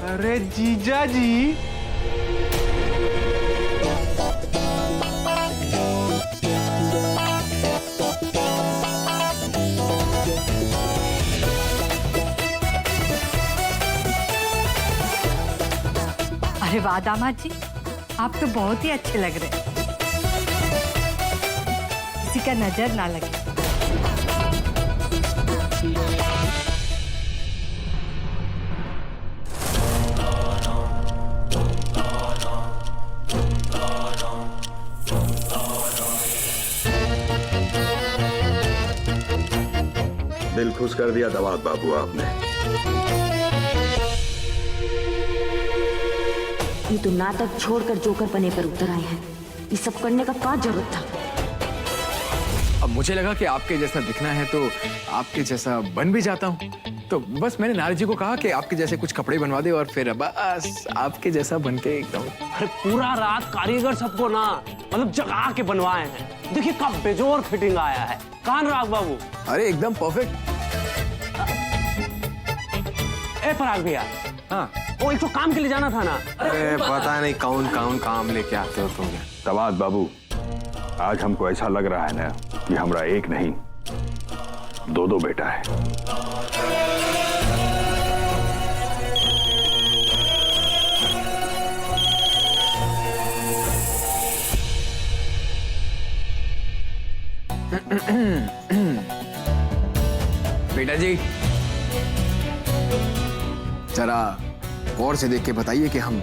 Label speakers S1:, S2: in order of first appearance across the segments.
S1: अरे जीजा जी,
S2: अरे वाह दामाद जी, आप तो बहुत ही अच्छे लग रहे हैं। किसी का नजर ना लगे।
S3: दिल खुश कर दिया दामाद बाबू आपने।
S4: ये तो नाटक छोड़कर जोकर बने पर उतर आए हैं। ये सब करने का क्या जरूरत था?
S5: अब मुझे लगा कि आपके जैसा दिखना है तो आपके जैसा बन भी जाता हूँ, तो बस मैंने नारद जी को कहा कि आपके जैसे कुछ कपड़े बनवा दे और फिर बस आपके जैसा बन के एकदम।
S1: अरे पूरा रात कारीगर सबको ना मतलब जगा के बनवाए हैं। देखिए कब बेजोर फिटिंग आया है। कान राग बाबू।
S5: अरे एकदम परफेक्ट।
S1: ए पराग भैया,
S5: हाँ
S1: वो एक तो काम के लिए जाना था ना।
S6: अरे पता नहीं कौन कौन काम लेके आते हो तुम।
S3: दामाद बाबू, आज हमको ऐसा लग रहा है ना कि हमरा एक नहीं दो दो बेटा है।
S5: बेटा जी, जरा गौर से देख के बताइए कि हम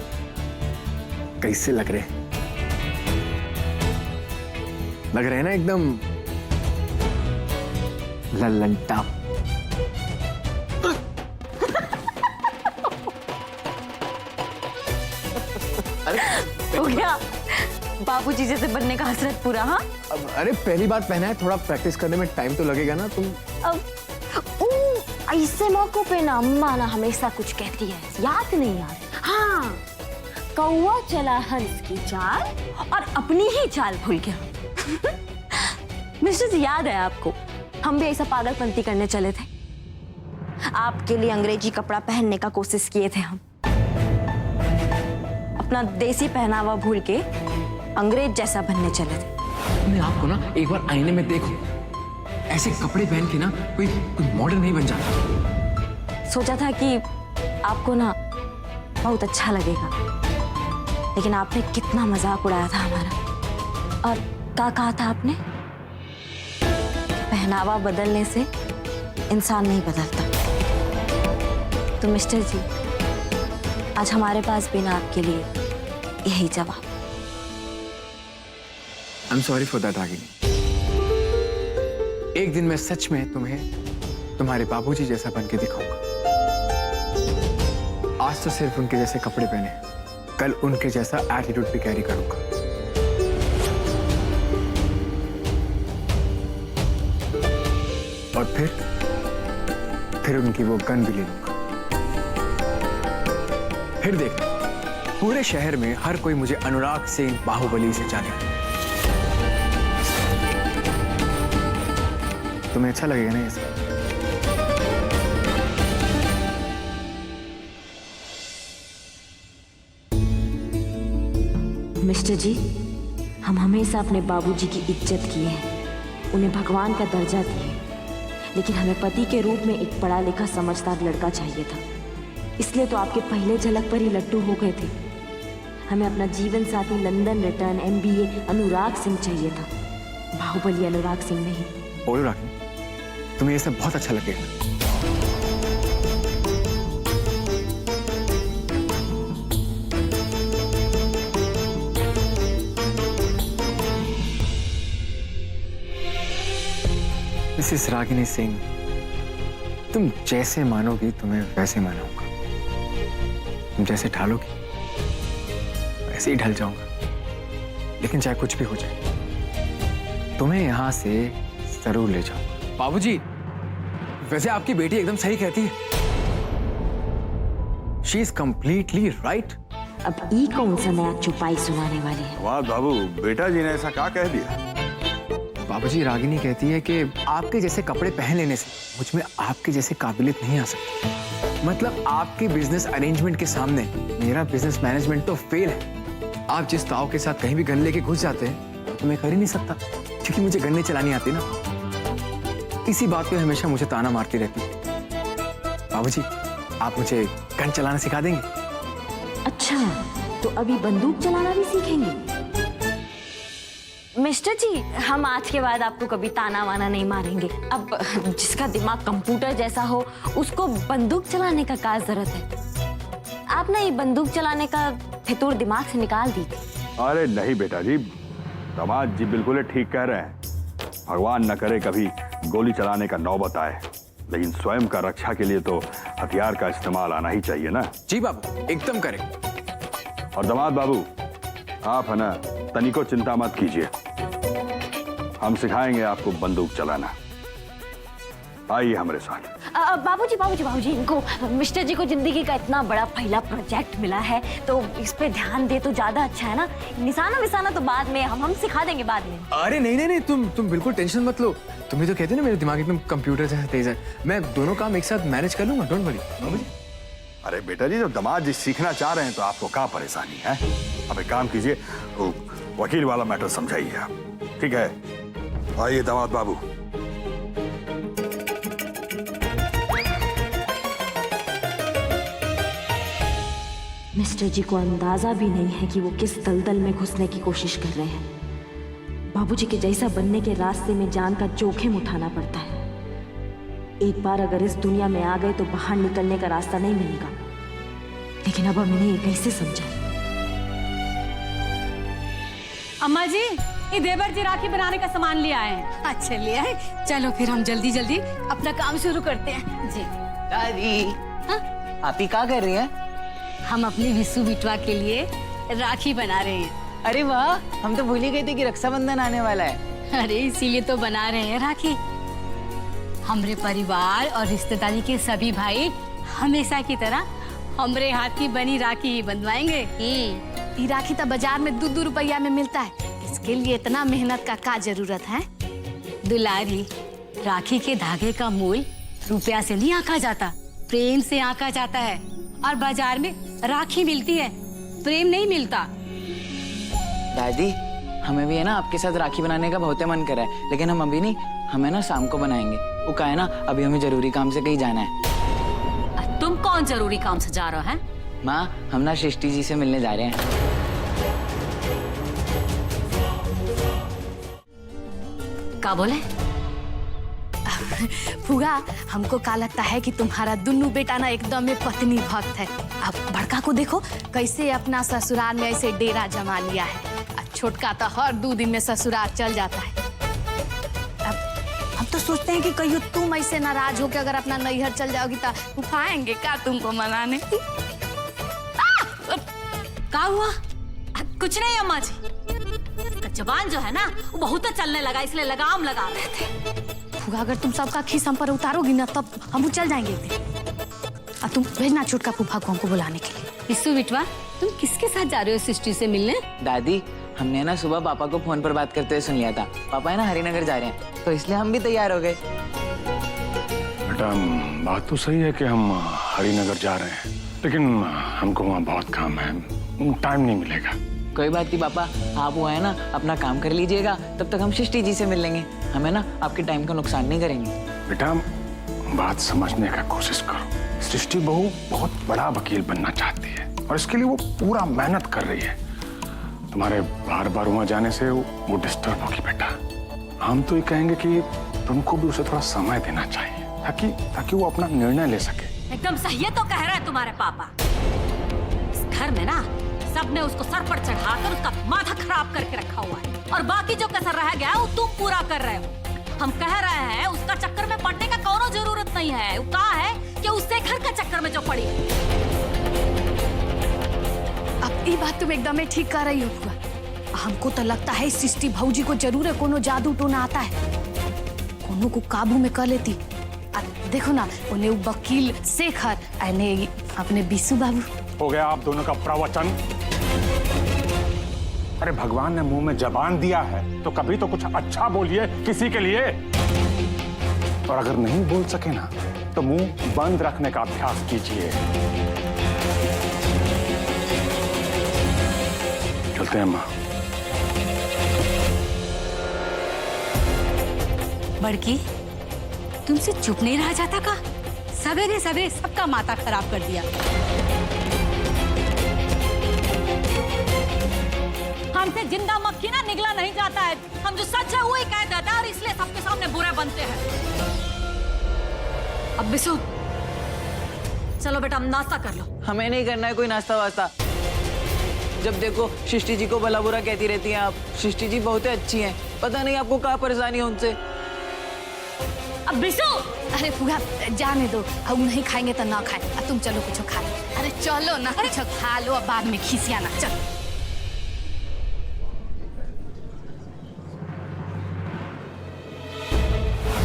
S5: कैसे लग रहे हैं। लग रहे हैं ना एकदम लल्लन टाप।
S4: हो गया बाबूजी जैसे बनने का हसरत पूरा। हाँ
S5: अब अरे पहली बार पहना है, थोड़ा प्रैक्टिस करने में टाइम तो लगेगा ना। तुम
S4: अब ऐसे मौकों पे ना अम्मा ना हमेशा कुछ कहती है, याद नहीं यार? हाँ, कौवा चला हंस की चाल और अपनी ही चाल भूल गया। मिस्टर जी, याद है आपको? हम भी ऐसा पागलपंती करने चले थे। आपके लिए अंग्रेजी कपड़ा पहनने का कोशिश किए थे हम। अपना देसी पहनावा भूल के अंग्रेज जैसा बनने चले थे।
S5: अपने आप को ना एक बार आईने में देखो, ऐसे कपड़े पहन के ना कोई मॉडर्न नहीं बन जाता।
S4: सोचा था कि आपको ना बहुत अच्छा लगेगा, लेकिन आपने कितना मजाक उड़ाया था हमारा। और क्या कहा था आपने? पहनावा बदलने से इंसान नहीं बदलता। तो मिस्टर जी, आज हमारे पास भी ना आपके लिए यही जवाब।
S5: I am sorry for that Ragini. एक दिन मैं सच में तुम्हें तुम्हारे बाबूजी जैसा बन के दिखाऊंगा। आज तो सिर्फ उनके जैसे कपड़े पहने, कल उनके जैसा एटीट्यूड भी कैरी करूंगा। और फिर उनकी वो गन भी ले लूंगा। फिर देखना, पूरे शहर में हर कोई मुझे अनुराग सिंह बाहुबली से जाने। तुम्हें अच्छा लगेगा ना ये सब?
S4: मिस्टर जी, हम हमेशा अपने बाबूजी की इज्जत किए हैं, उन्हें भगवान का दर्जा दिए, लेकिन हमें पति के रूप में एक पढ़ा लिखा समझदार लड़का चाहिए था। इसलिए तो आपके पहले झलक पर ही लट्टू हो गए थे। हमें अपना जीवन साथी London return MBA Anurag Singh चाहिए था, बाहुबली अनुराग सिंह नहीं।
S5: बोलो रागिनी, तुम्हें ये सब बहुत अच्छा लगेगा। मिसेस रागिनी सिंह, तुम जैसे मानोगी तुम्हें वैसे मानूंगा। तुम जैसे ढालोगी वैसे ही ढल जाऊंगा। लेकिन चाहे कुछ भी हो जाए, तुम्हें यहां से जरूर ले जाऊंगा। बाबूजी, वैसे आपकी बेटी एकदम सही कहती है। She is completely right.
S4: अब ई कौन सा नया चुपाई सुनाने वाली है?
S3: वाह बाबू, बेटा जी ने ऐसा क्या कह दिया?
S5: बाबूजी, रागिनी कहती है कि आपके जैसे कपड़े पहन लेने से मुझ में आपके जैसे काबिलियत नहीं आ सकती। मतलब आपके बिजनेस अरेंजमेंट के सामने मेरा बिजनेस मैनेजमेंट तो फेल है। आप जिस ताव के साथ कहीं भी गन लेके घुस जाते हैं तो मैं कर ही नहीं सकता, क्योंकि मुझे गन्ने चलानी आती ना। इसी बात पे हमेशा मुझे ताना मारती रहती। बाबूजी, आप मुझे गन चलाना सिखा देंगे?
S4: अच्छा, तो अभी बंदूक चलाना भी सीखेंगे? मिस्टर जी, हम आज के बाद आपको कभी ताना वाना नहीं मारेंगे। अब जिसका दिमाग कंप्यूटर जैसा हो उसको बंदूक चलाने का क्या जरूरत है? आप ना ये बंदूक चलाने का फितूर दिमाग से निकाल दीजिए।
S3: अरे नहीं बेटा जी, दामाद जी बिल्कुल ठीक कह रहे हैं। भगवान न करे कभी गोली चलाने का नौबत आए, लेकिन स्वयं का रक्षा के लिए तो हथियार का इस्तेमाल आना ही चाहिए ना।
S5: जी बाबू, एकदम करेक्ट।
S3: और दामाद बाबू, आप है ना तनिको चिंता मत कीजिए, हम सिखाएंगे आपको बंदूक चलाना। आइए हमारे साथ।
S4: बाबूजी, इनको मिस्टर जी को जिंदगी का इतना बड़ा पहला प्रोजेक्ट मिला है, तो इस पे ध्यान दे तो ज्यादा अच्छा है ना। निशाना विशाना तो बाद में हम सिखा देंगे बाद में।
S5: अरे नहीं, तुम बिल्कुल टेंशन मत लो। तुम्हें तो कहते ना मेरा दिमाग एकदम कंप्यूटर जैसा तेज है। मैं दोनों काम एक साथ मैनेज कर लूंगा, डोंट वरी। बाबूजी,
S3: अरे बेटा जी, जब दामाद जी सीखना चाह रहे हैं तो आपको क्या परेशानी है? अब एक काम कीजिए, वकील वाला मैटर समझाइए आप, ठीक है? आइए दामाद बाबू।
S4: मिस्टर जी को अंदाजा भी नहीं है कि वो किस दलदल में घुसने की कोशिश कर रहे हैं। बाबूजी के जैसा बनने के रास्ते में जान का जोखिम उठाना पड़ता है। एक बार अगर इस दुनिया में आ गए तो बाहर निकलने का रास्ता नहीं मिलेगा। लेकिन अब हम इन्हें ये कैसे समझाएं?
S2: अम्मा जी, ये देवर जी राखी बनाने का सामान ले आए हैं। अच्छा ले आए, चलो फिर हम जल्दी जल्दी अपना काम शुरू करते हैं। जी
S7: दादी,
S2: हाँ?
S7: आप ही क्या कर रही हैं?
S2: हम अपने विशु बिटवा के लिए राखी बना रहे हैं।
S7: अरे वाह, हम तो भूल ही गए थे कि रक्षाबंधन आने वाला है।
S2: अरे इसीलिए तो बना रहे हैं राखी। हमारे परिवार और रिश्तेदारी के सभी भाई हमेशा की तरह हमारे हाथ की बनी राखी ही बंधवाएंगे।
S8: ये राखी तो बाजार में 2-2 रुपया में मिलता है, इसके लिए इतना मेहनत का क्या जरूरत है?
S2: दुलारी, राखी के धागे का मूल रुपया से नहीं आंका जाता, प्रेम से आंका जाता है। और बाजार में राखी मिलती है, प्रेम नहीं मिलता।
S7: दादी, हमें भी है ना आपके साथ राखी बनाने का बहुत मन कर रहा है, लेकिन हम अभी नहीं, हमें ना शाम को बनाएंगे। वो क्या है ना, अभी हमें जरूरी काम से कहीं जाना है।
S2: तुम कौन जरूरी काम से जा रहे हो हैं?
S7: माँ, हम ना सृष्टि जी से मिलने जा रहे हैं।
S2: क्या बोले?
S8: फुगा, हमको क्या लगता है कि तुम्हारा दुन्नू बेटा ना एकदम में पत्नी भक्त है। अब बड़का को देखो कैसे अपना ससुराल में ऐसे डेरा जमा लिया है, और छोटका तो हर 2 दिन में ससुराल चल जाता है। अब हम तो सोचते हैं कि कहीं तुम ऐसे नाराज हो के अगर अपना नैहर चल जाओगी तो उठाएंगे क्या तुमको मनाने?
S2: क्या हुआ? कुछ नहीं अम्मा जी, जबान जो है ना वो बहुत चलने लगा, इसलिए लगाम लगा रहे थे।
S8: फुगा, अगर तुम सबका खीस हम पर उतारोगी ना तब हम चल जाएंगे एक दिन। और तुम भेजना छोटका फूफा को हमको बुलाने के लिए।
S2: विशु बिटवा, तुम किसके साथ जा रहे हो सृष्टि से मिलने?
S7: दादी, हमने ना सुबह पापा को फोन पर बात करते हुए सुन लिया था। पापा है ना हरिनगर जा रहे हैं, तो इसलिए हम भी तैयार हो गए।
S3: बेटा, बात तो सही है कि हम हरिनगर जा रहे हैं, लेकिन हमको वहाँ बहुत काम है, टाइम नहीं मिलेगा।
S7: कोई बात नहीं पापा, आप वो है ना अपना काम कर लीजिएगा, तब तक हम सृष्टि जी से मिल लेंगे। हमें ना आपके टाइम का नुकसान नहीं करेंगे।
S3: बेटा, बात समझने का कोशिश करो। सृष्टि बहू बहुत बड़ा वकील बनना चाहती है और इसके लिए वो पूरा मेहनत कर रही है। तुम्हारे बार बार वहाँ जाने से वो डिस्टर्ब होगी बेटा। हम तो ये कहेंगे कि तुमको भी उसे थोड़ा समय देना चाहिए, ताकि वो अपना निर्णय ले सके।
S2: एकदम सही तो कह रहे हैं तुम्हारे पापा। इस घर में ना सबने उसको सर पर चढ़ाकर उसका माथा खराब करके रखा हुआ है, और बाकी जो कसर रह गया वो तुम पूरा कर रहे हो। हम कह रहे हैं उसका चक्कर में पड़ने का कोनो जरूरत नहीं है। वो कहा है कि उससे घर का चक्कर में जो पड़ी।
S8: अब ये बात तुम एकदम ठीक कर रही हो फुआ। हमको तो लगता है सृष्टि भौजी को जरूर है कोनो जादू टोना आता है, कोनो को काबू में कर लेती। देखो ना, उन्हें वकील शेखर ने अपने विशु बाबू।
S3: हो गया आप दोनों का प्रवचन। अरे भगवान ने मुंह में जबान दिया है तो कभी तो कुछ अच्छा बोलिए किसी के लिए। और अगर नहीं बोल सके ना वक्त मुंह बंद रखने का अभ्यास कीजिए। चलते हैं माँ।
S2: बड़की, तुमसे चुप नहीं रहा जाता का? सवेरे सवेरे सबका माथा खराब कर दिया। हमसे जिंदा मक्खी ना निगला नहीं जाता है। हम जो सच है वो ही कह देता है और इसलिए सबके सामने बुरे बनते हैं। अब बिसु, चलो बेटा, हम नाश्ता कर लो।
S7: हमें नहीं करना है कोई नाश्ता वास्ता। जब देखो सृष्टि जी को भला बुरा कहती रहती हैं आप। सृष्टि जी बहुत अच्छी हैं, पता नहीं आपको क्या परेशानी है उनसे।
S2: अब बिसु,
S8: अरे फुआ जाने दो, हम नहीं खाएंगे तो ना खाए। अब तुम चलो कुछ खा लो। अरे चलो ना, कुछ खा लो, अब बाद में खिसियाना। चलो।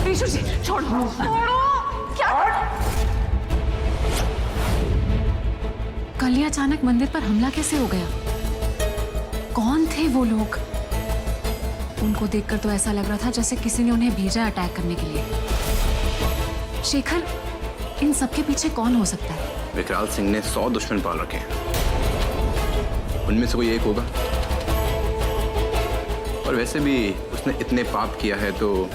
S2: बिसु जी, छोड़ो। क्या?
S9: कल ही अचानक मंदिर पर हमला कैसे हो गया? कौन थे वो लोग? उनको देखकर तो ऐसा लग रहा था जैसे किसी ने उन्हें भेजा अटैक करने के लिए। शेखर, इन सबके पीछे कौन हो सकता है?
S10: विकराल सिंह ने 100 दुश्मन पाल रखे हैं, उनमें से कोई एक होगा। और वैसे भी उसने इतने पाप किया है तो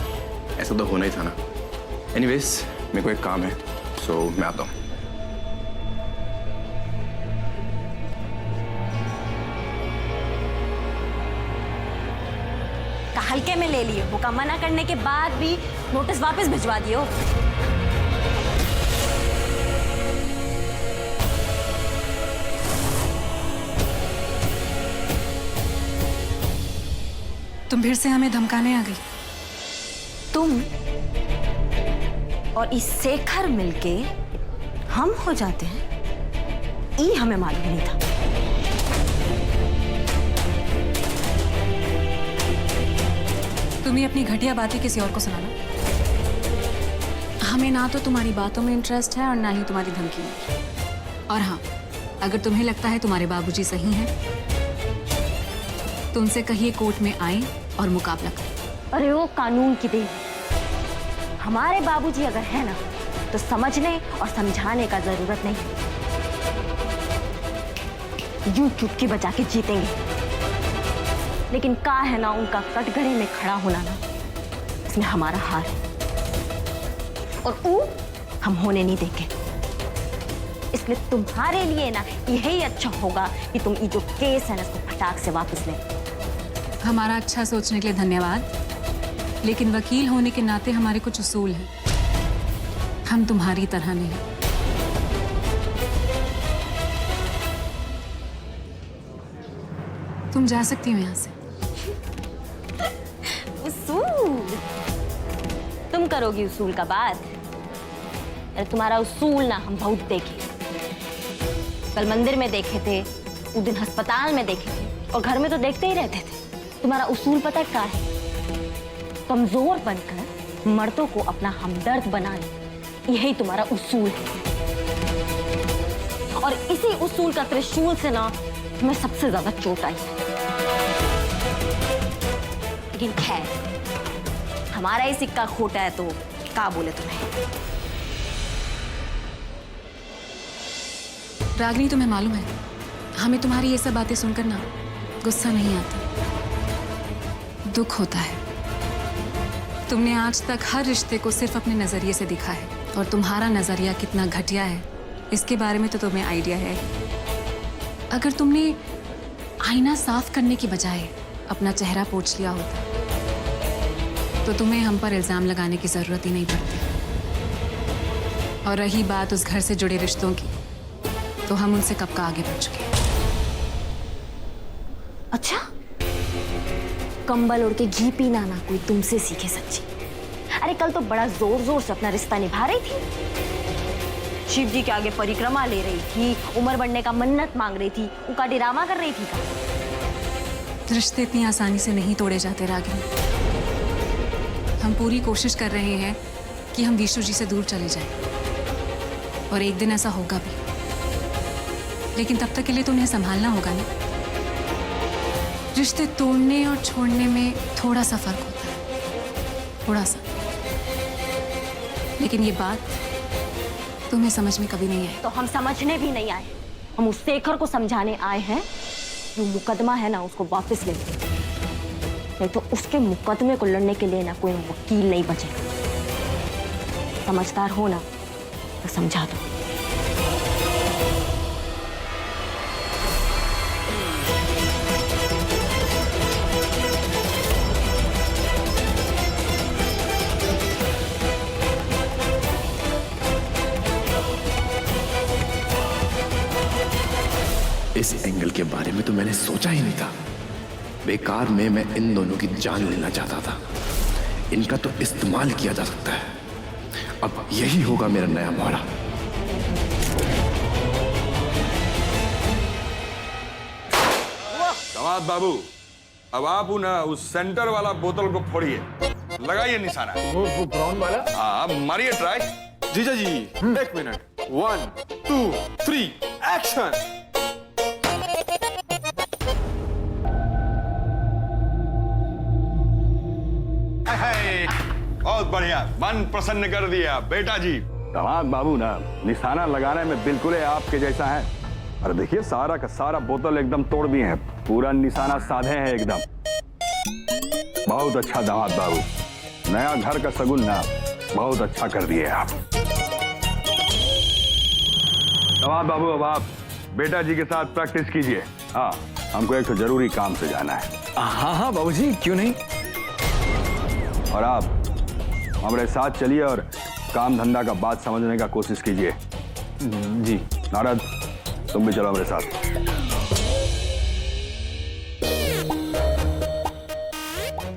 S10: ऐसा तो होना ही था ना। एनीवेज, मेरे को एक काम है, सो मैं आता हूँ।
S4: हल्के में ले लिए हो का? मना करने के बाद भी नोटिस वापस भिजवा दियो।
S9: तुम फिर से हमें धमकाने आ गई।
S4: तुम और इस शेखर मिलके हम हो जाते हैं, ये हमें मालूम नहीं था।
S9: तुम ही अपनी घटिया बातें किसी और को सुनाना। हमें ना तो तुम्हारी बातों में इंटरेस्ट है और ना ही तुम्हारी धमकी में। और हाँ, अगर तुम्हें लगता है तुम्हारे बाबूजी सही हैं, तो उनसे कहिए कोर्ट में आए और मुकाबला करें।
S4: अरे वो कानून की देन। हमारे बाबूजी अगर है ना, तो समझने और समझाने का जरूरत नहीं। यूं चुटकी बजा के जीतेंगे। लेकिन का है ना, उनका कटघरे में खड़ा होना ना, इसमें हमारा हार है और वो हम होने नहीं देंगे। इसलिए तुम्हारे लिए ना यही अच्छा होगा कि तुम ये जो केस है ना, इसको फटाक से वापस ले।
S9: हमारा अच्छा सोचने के लिए धन्यवाद, लेकिन वकील होने के नाते हमारे कुछ उसूल हैं। हम तुम्हारी तरह नहीं। तुम जा सकती हो यहाँ से।
S4: उसूल? तुम करोगी उसूल का बात? अरे तुम्हारा उसूल ना हम बहुत देखे। कल मंदिर में देखे थे, उस दिन अस्पताल में देखे थे और घर में तो देखते ही रहते थे। तुम्हारा उसूल पता क्या है? कमजोर बनकर मर्दों को अपना हमदर्द बनाना, यही तुम्हारा उसूल है। और इसी उसूल का त्रिशूल से ना तुम्हें सबसे ज्यादा चोट आई है। लेकिन खैर, हमारा ही सिक्का खोटा है तो क्या बोले तुम्हें।
S9: रागिनी, तुम्हें मालूम है, हमें तुम्हारी ये सब बातें सुनकर ना गुस्सा नहीं आता, दुख होता है। तुमने आज तक हर रिश्ते को सिर्फ अपने नजरिए से देखा है, और तुम्हारा नजरिया कितना घटिया है इसके बारे में तो तुम्हें आइडिया है। अगर तुमने आईना साफ करने की बजाय अपना चेहरा पोंछ लिया होता तो तुम्हें हम पर इल्जाम लगाने की जरूरत ही नहीं पड़ती। और रही बात उस घर से जुड़े रिश्तों की, तो हम उनसे कब का आगे बढ़ चुके हैं।
S4: अच्छा, कंबल ओढ़ के घी पीना ना कोई तुमसे सीखे सच्ची। अरे कल तो बड़ा जोर जोर से अपना रिश्ता निभा रही थी। शिव जी के आगे परिक्रमा ले रही थी, उम्र बढ़ने का मन्नत मांग रही थी, उनका डिरामा कर रही थी का।
S9: रिश्ते इतनी आसानी से नहीं तोड़े जाते रागिनी। हम पूरी कोशिश कर रहे हैं कि हम विशु जी से दूर चले जाएं, और एक दिन ऐसा होगा भी। लेकिन तब तक के लिए तुम्हें संभालना होगा ना। रिश्ते तोड़ने और छोड़ने में थोड़ा सा फर्क होता है, थोड़ा सा। लेकिन ये बात तुम्हें समझ में कभी नहीं आए।
S4: तो हम समझने भी नहीं आए, हम उस शेखर को समझाने आए हैं जो मुकदमा है ना उसको वापस ले ले। नहीं तो उसके मुकदमे को लड़ने के लिए ना कोई वकील नहीं बचेगा। समझदार हो ना तो समझा दो।
S10: इस एंगल के बारे में तो मैंने सोचा ही नहीं था। बेकार में मैं इन दोनों की जान लेना चाहता था। इनका तो इस्तेमाल किया जा सकता है। अब यही होगा मेरा नया मोहरा।
S11: दामाद बाबू, अब आप ना उस सेंटर वाला बोतल को फोड़िए, लगाइए निशाना।
S5: वो ब्राउन वाला?
S11: हाँ, मारिए ट्राई।
S6: जीजा जी, एक मिनट। 1 2 3 एक्शन।
S11: बहुत बढ़िया, मन प्रसन्न कर दिया बेटा जी। दामाद बाबू ना निशाना लगाने में बिल्कुल आपके जैसा है। और देखिए सारा का सारा बोतल एकदम तोड़ दिए हैं, पूरा निशाना साधे हैं एकदम। बहुत अच्छा दामाद बाबू, नया घर का सगुन ना बहुत अच्छा कर दिए आप। दामाद बाबू अब आप बेटा जी के साथ प्रैक्टिस कीजिए। हाँ, हमको एक तो जरूरी काम से जाना है।
S5: हाँ हाँ बाबूजी, क्यों नहीं।
S11: और आप हमारे साथ चलिए और काम धंधा का बात समझने का कोशिश कीजिए।
S5: जी।
S11: नारद, तुम भी चलो हमारे साथ।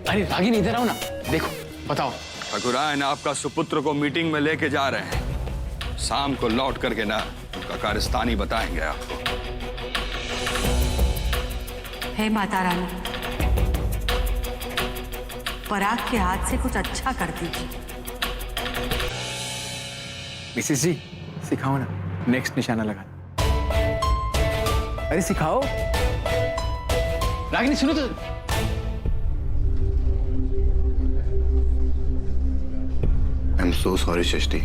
S5: अरे रागिनी इधर आओ ना, देखो बताओ।
S11: ठाकुरायन आपका सुपुत्र को मीटिंग में लेके जा रहे हैं। शाम को लौट करके ना उनका कारस्तानी बताएंगे आपको।
S2: हे माता रानी, पराग के हाथ से कुछ अच्छा कर दीजिए।
S5: मिसेस जी, सिखाओ ना नेक्स्ट निशाना लगाना। अरे सिखाओ। रागिनी सुनो तो।
S10: आई एम सो सॉरी सृष्टि।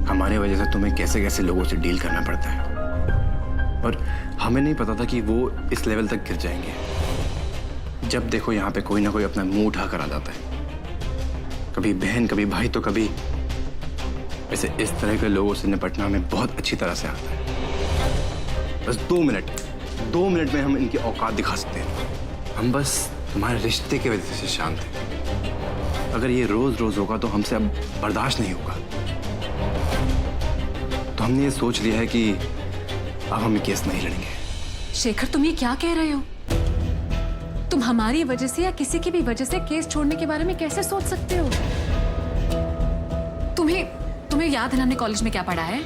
S10: हमारी वजह से तुम्हें कैसे कैसे लोगों से डील करना पड़ता है, और हमें नहीं पता था कि वो इस लेवल तक गिर जाएंगे। जब देखो यहाँ पे कोई ना कोई अपना मुंह उठा कर आ जाता है, कभी बहन कभी भाई तो कभी। वैसे इस तरह के लोगों से निपटना हमें बहुत अच्छी तरह से आता है। बस 2 मिनट में हम इनकी औकात दिखा सकते हैं। हम बस तुम्हारे रिश्ते की वजह से शांत हैं। अगर ये रोज रोज होगा तो हमसे अब बर्दाश्त नहीं होगा। तो हमने ये सोच लिया है कि अब हम केस नहीं लड़ेंगे।
S9: शेखर, तुम ये क्या कह रहे हो? तुम हमारी वजह से या किसी की भी वजह से केस छोड़ने के बारे में कैसे सोच सकते हो? तुम्हें याद है हमने कॉलेज में क्या पढ़ा है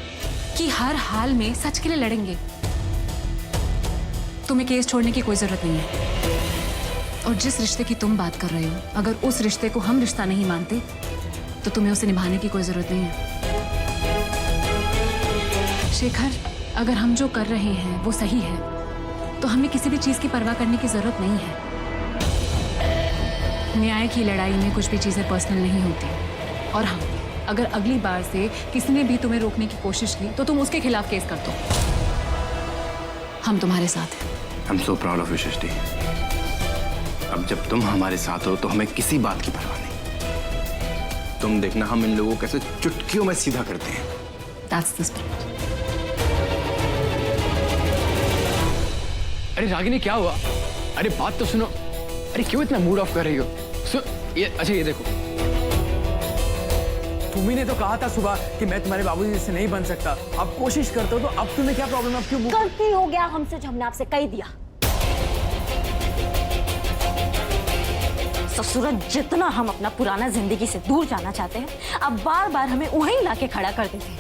S9: कि हर हाल में सच के लिए लड़ेंगे। तुम्हें केस छोड़ने की कोई जरूरत नहीं है। और जिस रिश्ते की तुम बात कर रहे हो, अगर उस रिश्ते को हम रिश्ता नहीं मानते तो तुम्हें उसे निभाने की कोई जरूरत नहीं है। शेखर, अगर हम जो कर रहे हैं वो सही है तो हमें किसी भी चीज की परवाह करने की जरूरत नहीं है। न्याय की लड़ाई में कुछ भी चीजें पर्सनल नहीं होती। और हाँ, अगर अगली बार से किसी ने भी तुम्हें रोकने की कोशिश की तो तुम उसके खिलाफ केस कर दो। हम तुम्हारे साथ हैं।
S10: I am so proud of you Srishti. अब जब तुम हमारे साथ हो तो हमें किसी बात की परवाह नहीं। तुम देखना हम इन लोगों को कैसे चुटकियों में सीधा करते हैं।
S9: That's the spirit.
S5: अरे रागिनी क्या हुआ? अरे बात तो सुनो। अरे क्यों इतना मूड ऑफ कर रही हो? ये अच्छा ये देखो, तुम्ही ने तो कहा था सुबह कि मैं तुम्हारे बाबूजी से नहीं बन सकता। अब कोशिश करते हो तो अब तुम्हें क्या प्रॉब्लम? अब क्यों?
S4: गलती हो गया हमसे जो हमने आपसे कह दिया। ससुर, जितना हम अपना पुराना जिंदगी से दूर जाना चाहते हैं, अब बार बार हमें वहीं लाके खड़ा कर देते हैं।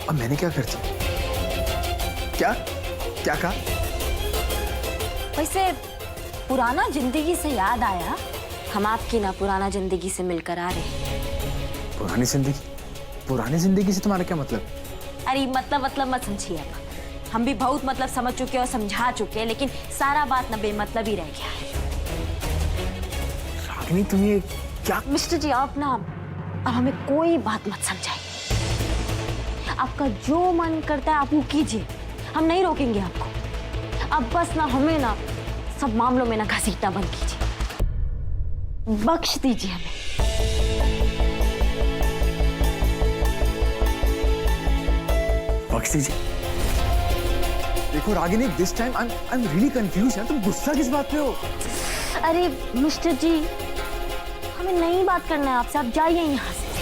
S5: अब मैंने क्या कर दिया? क्या कहा?
S4: वैसे पुराना जिंदगी से याद आया, हम आपकी ना पुराना जिंदगी से मिलकर आ रहे हैं।
S5: पुरानी जिंदगी से तुम्हारा क्या मतलब?
S4: अरे मतलब मत समझिए। अब हम भी बहुत मतलब समझ चुके और समझा चुके हैं, लेकिन सारा बात ना बेमतलब ही रह गया है।
S5: रागिनी तुम ये क्या?
S4: मिस्टर जी, आप ना अब हमें कोई बात मत समझाइए। आपका जो मन करता है आप वो कीजिए, हम नहीं रोकेंगे आपको। अब बस ना हमें ना सब मामलों में ना घसीटना बंद कीजिए, बख्श दीजिए हमें।
S5: बख्श दीजिए। देखो Ragini, this time I am really confuse यार, तुम गुस्सा किस बात पे हो?
S4: अरे मिस्टर जी, हमें नई बात करना है आपसे, आप जाइए यहाँ से।